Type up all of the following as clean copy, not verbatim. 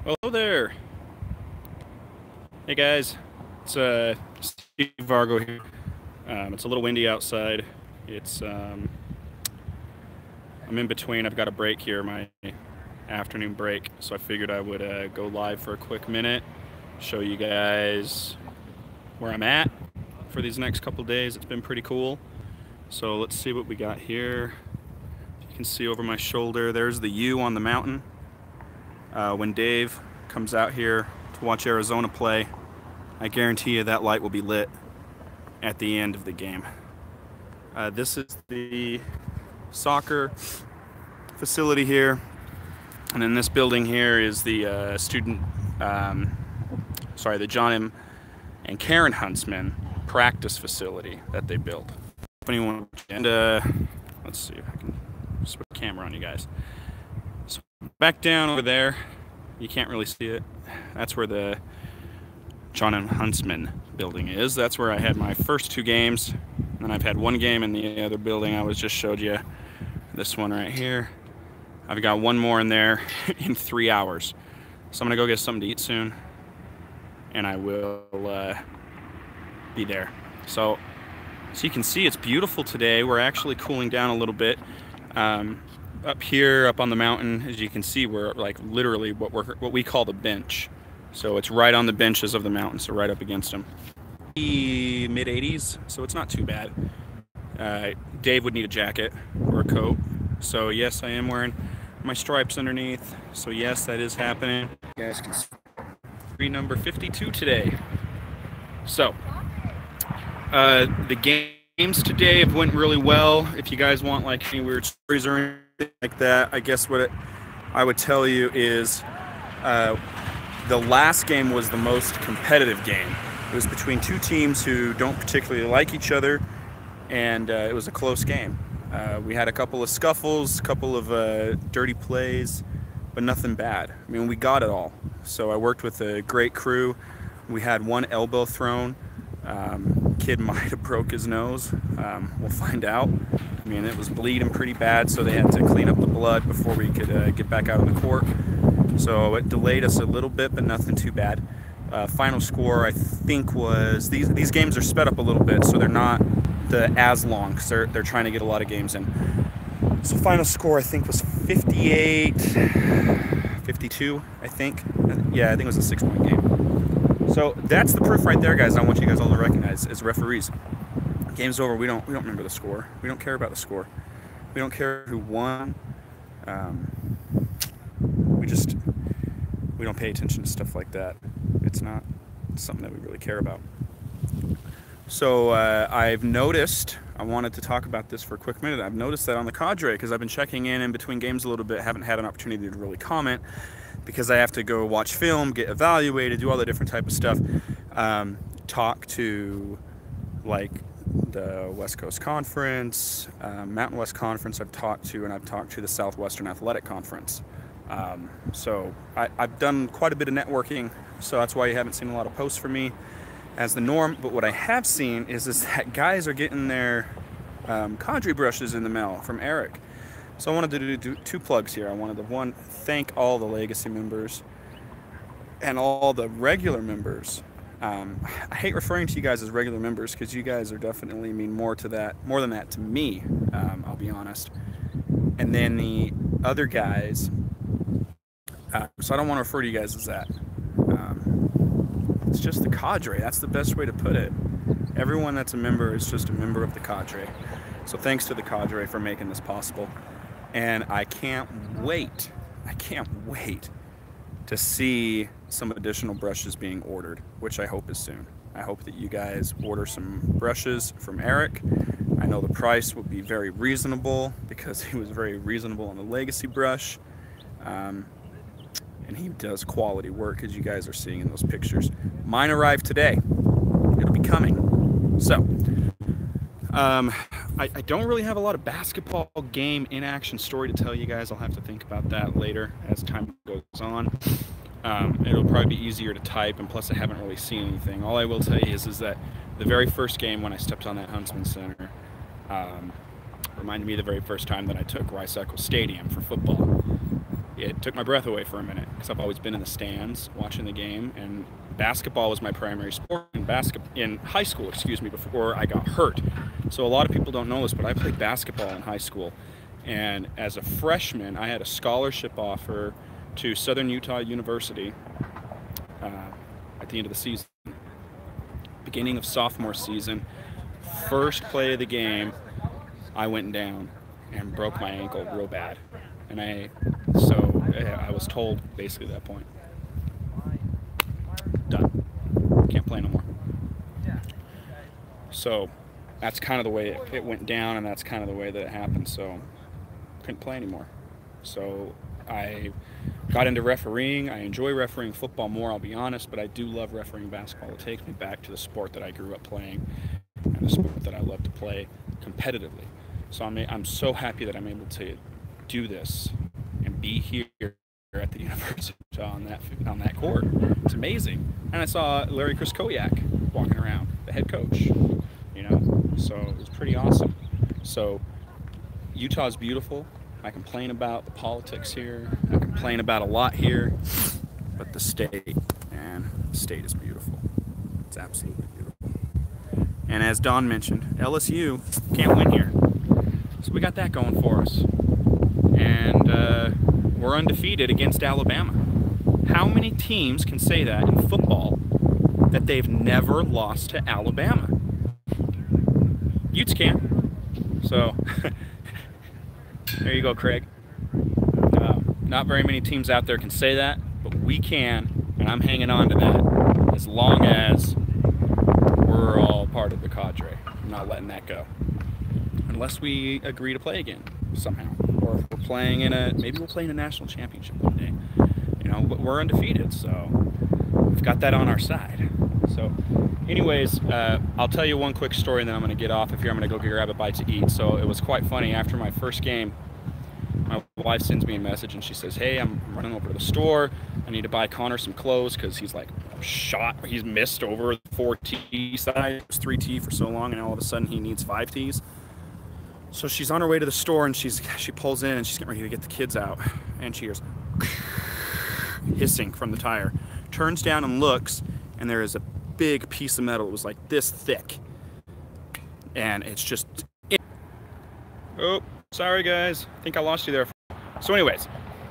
Well, hello there. Hey guys, it's Steve Vargo here. It's a little windy outside. It's I'm in between. I've got a break here, my afternoon break, so I figured I would go live for a quick minute, show you guys where I'm at for these next couple days. It's been pretty cool. So let's see what we got here. You can see over my shoulder, there's the U on the mountain. When Dave comes out here to watch Arizona play, I guarantee you that light will be lit at the end of the game. This is the soccer facility here, and then this building here is the the John M. and Karen Huntsman practice facility that they built. If anyone, and let's see if I can just put a camera on you guys. So back down over there, you can't really see it. That's where the John M. Huntsman building is. That's where I had my first two games. And then I've had one game in the other building I was just showed you. This one right here. I've got one more in there in 3 hours. So I'm gonna go get something to eat soon, and I will be there. So you can see it's beautiful today. We're actually cooling down a little bit. Up here, up on the mountain, as you can see, we're like literally what we call the bench. So it's right on the benches of the mountain, so right up against them. Mid 80s, so it's not too bad. Dave would need a jacket or a coat. So yes, I am wearing my stripes underneath. So yes, that is happening. You guys can see number 52 today. So the games today have went really well. If you guys want like any weird stories or anything like that, I guess I would tell you is the last game was the most competitive game. It was between two teams who don't particularly like each other, and it was a close game. We had a couple of scuffles, a couple of dirty plays, but nothing bad. I mean, we got it all. So I worked with a great crew. We had one elbow thrown. Kid might have broke his nose. We'll find out. I mean, it was bleeding pretty bad, so they had to clean up the blood before we could get back out on the court. So it delayed us a little bit, but nothing too bad. Final score, I think, was these games are sped up a little bit, so they're not as long because they're trying to get a lot of games in. So final score, I think, was 58-52, I think. Yeah, I think it was a 6-point game. So that's the proof right there, guys. I want you guys all to recognize as referees. Game's over. We don't remember the score. We don't care about the score. We don't care who won. We don't pay attention to stuff like that. It's not something that we really care about. So I've noticed, I wanted to talk about this for a quick minute. I've noticed that on the Cadre, because I've been checking in between games a little bit, haven't had an opportunity to really comment because I have to go watch film, get evaluated, do all the different type of stuff. Talk to like the West Coast Conference, Mountain West Conference I've talked to, and I've talked to the Southwestern Athletic Conference. So I've done quite a bit of networking, so that's why you haven't seen a lot of posts from me as the norm. But what I have seen is that guys are getting their Cadre brushes in the mail from Eric. So I wanted to do two plugs here. I wanted to thank all the Legacy members and all the regular members. I hate referring to you guys as regular members because you guys are definitely mean more than that to me. I'll be honest. And then the other guys. So I don't want to refer to you guys as that. It's just the Cadre. That's the best way to put it. Everyone that's a member is just a member of the Cadre. So thanks to the Cadre for making this possible. And I can't wait to see some additional brushes being ordered, which I hope is soon. I hope that you guys order some brushes from Eric. I know the price will be very reasonable because he was very reasonable on the Legacy brush. And he does quality work, as you guys are seeing in those pictures. Mine arrived today. It'll be coming. So, I don't really have a lot of basketball game in action story to tell you guys. I'll have to think about that later as time goes on. It'll probably be easier to type, and plus I haven't really seen anything. All I will tell you is that the very first game when I stepped on that Huntsman Center reminded me of the very first time that I took Rice Eccles Stadium for football. it took my breath away for a minute because I've always been in the stands watching the game, and basketball was my primary sport in high school, excuse me, before I got hurt. So a lot of people don't know this, but I played basketball in high school. And as a freshman, I had a scholarship offer to Southern Utah University at the end of the season. Beginning of sophomore season, first play of the game, I went down and broke my ankle real bad. And I was told basically at that point, done, can't play no more. So that's kind of the way it went down, and that's kind of the way that it happened. So couldn't play anymore. So I got into refereeing. I enjoy refereeing football more, I'll be honest, but I do love refereeing basketball. It takes me back to the sport that I grew up playing and the sport that I love to play competitively. So I'm so happy that I'm able to do this and be here at the University of Utah on that court. It's amazing. And I saw Larry Kraskowiak walking around, the head coach, you know, so it was pretty awesome. So Utah's beautiful. I complain about the politics here. I complain about a lot here, but the state, man, the state is beautiful. It's absolutely beautiful. And as Don mentioned, LSU can't win here. So we got that going for us. And we're undefeated against Alabama. How many teams can say that in football that they've never lost to Alabama? Utes can. So there you go, Craig. Not very many teams out there can say that, but we can, and I'm hanging on to that as long as we're all part of the Cadre. I'm not letting that go. Unless we agree to play again somehow. Or if we're playing maybe we'll play in a national championship one day. You know, we're undefeated, so we've got that on our side. So anyways, I'll tell you one quick story and then I'm going to get off of here. I'm going to go grab a bite to eat. So it was quite funny. After my first game, my wife sends me a message and she says, hey, I'm running over to the store. I need to buy Connor some clothes because he's like shot. He's missed over the 4T side. It was 3T for so long, and all of a sudden he needs 5Ts. So she's on her way to the store, and she pulls in and she's getting ready to get the kids out, and she hears hissing from the tire. Turns down and looks, and there is a big piece of metal. It was like this thick, and it's just... Oh, sorry guys, I think I lost you there. So anyways,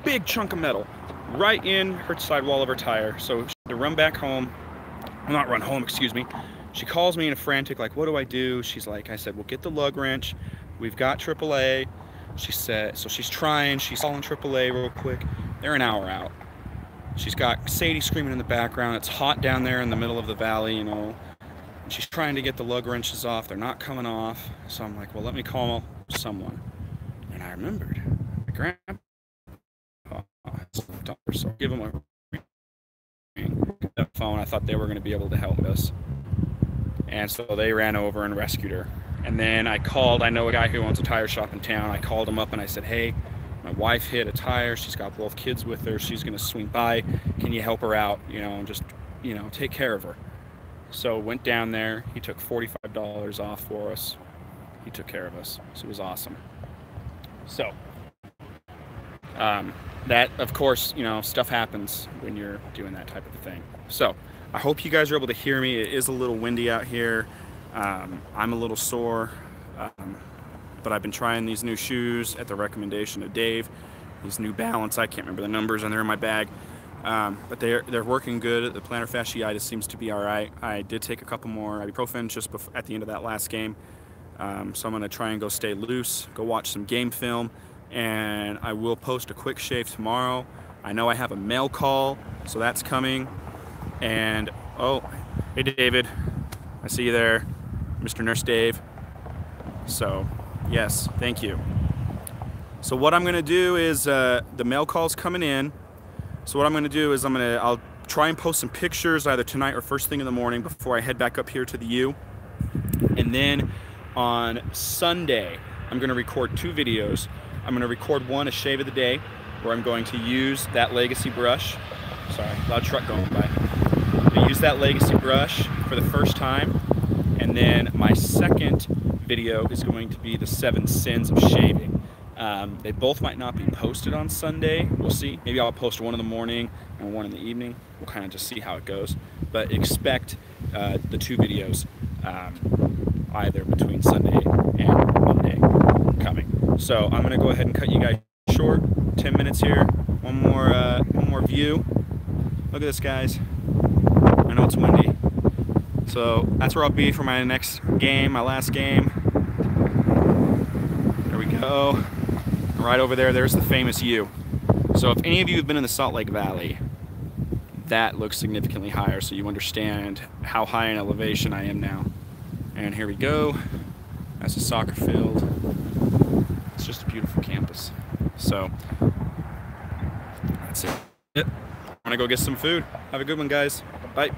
big chunk of metal right in her sidewall of her tire. So she had to run back home. Well, not run home, excuse me. She calls me in a frantic, like, what do I do? She's like, I said, well, get the lug wrench. We've got AAA. She said, so she's calling AAA real quick. They're an hour out. She's got Sadie screaming in the background. It's hot down there in the middle of the valley, you know. And she's trying to get the lug wrenches off. They're not coming off. So I'm like, well, let me call someone. And I remembered my grandpa. So give him a ring. That phone. I thought they were going to be able to help us. And so they ran over and rescued her. And then I know a guy who owns a tire shop in town. I called him up and I said, hey, my wife hit a tire. She's got both kids with her. She's going to swing by. Can you help her out? You know, and just, you know, take care of her. So went down there. He took $45 off for us. He took care of us. So it was awesome. So that, of course, you know, stuff happens when you're doing that type of a thing. So I hope you guys are able to hear me. It is a little windy out here. I'm a little sore, but I've been trying these new shoes at the recommendation of Dave. These New Balance, I can't remember the numbers, and they're in my bag. But they're working good. The plantar fasciitis seems to be all right. I did take a couple more ibuprofen just at the end of that last game. So I'm going to try and go stay loose, go watch some game film, and I will post a quick shave tomorrow. I know I have a mail call, so that's coming. And, oh, hey David, I see you there, Mr. Nurse Dave. So, yes, thank you. So what I'm going to do is, the mail call's coming in. So what I'm going to do is I'll try and post some pictures either tonight or first thing in the morning before I head back up here to the U. And then on Sunday, I'm going to record 2 videos. I'm going to record one, a shave of the day, where I'm going to use that Legacy brush. Sorry, loud truck going by. I'm going to use that Legacy brush for the first time. And then my second video is going to be the 7 sins of shaving. They both might not be posted on Sunday. We'll see. Maybe I'll post one in the morning and one in the evening. We'll kind of just see how it goes. But expect the 2 videos either between Sunday and Monday coming. So I'm gonna go ahead and cut you guys short. 10 minutes here. One more view. Look at this, guys. I know it's windy. So that's where I'll be for my next game, my last game. There we go. Right over there, there's the famous U. So if any of you have been in the Salt Lake Valley, that looks significantly higher, so you understand how high in elevation I am now. And here we go. That's the soccer field. It's just a beautiful campus. So that's it. I'm gonna go get some food. Have a good one, guys. Bye.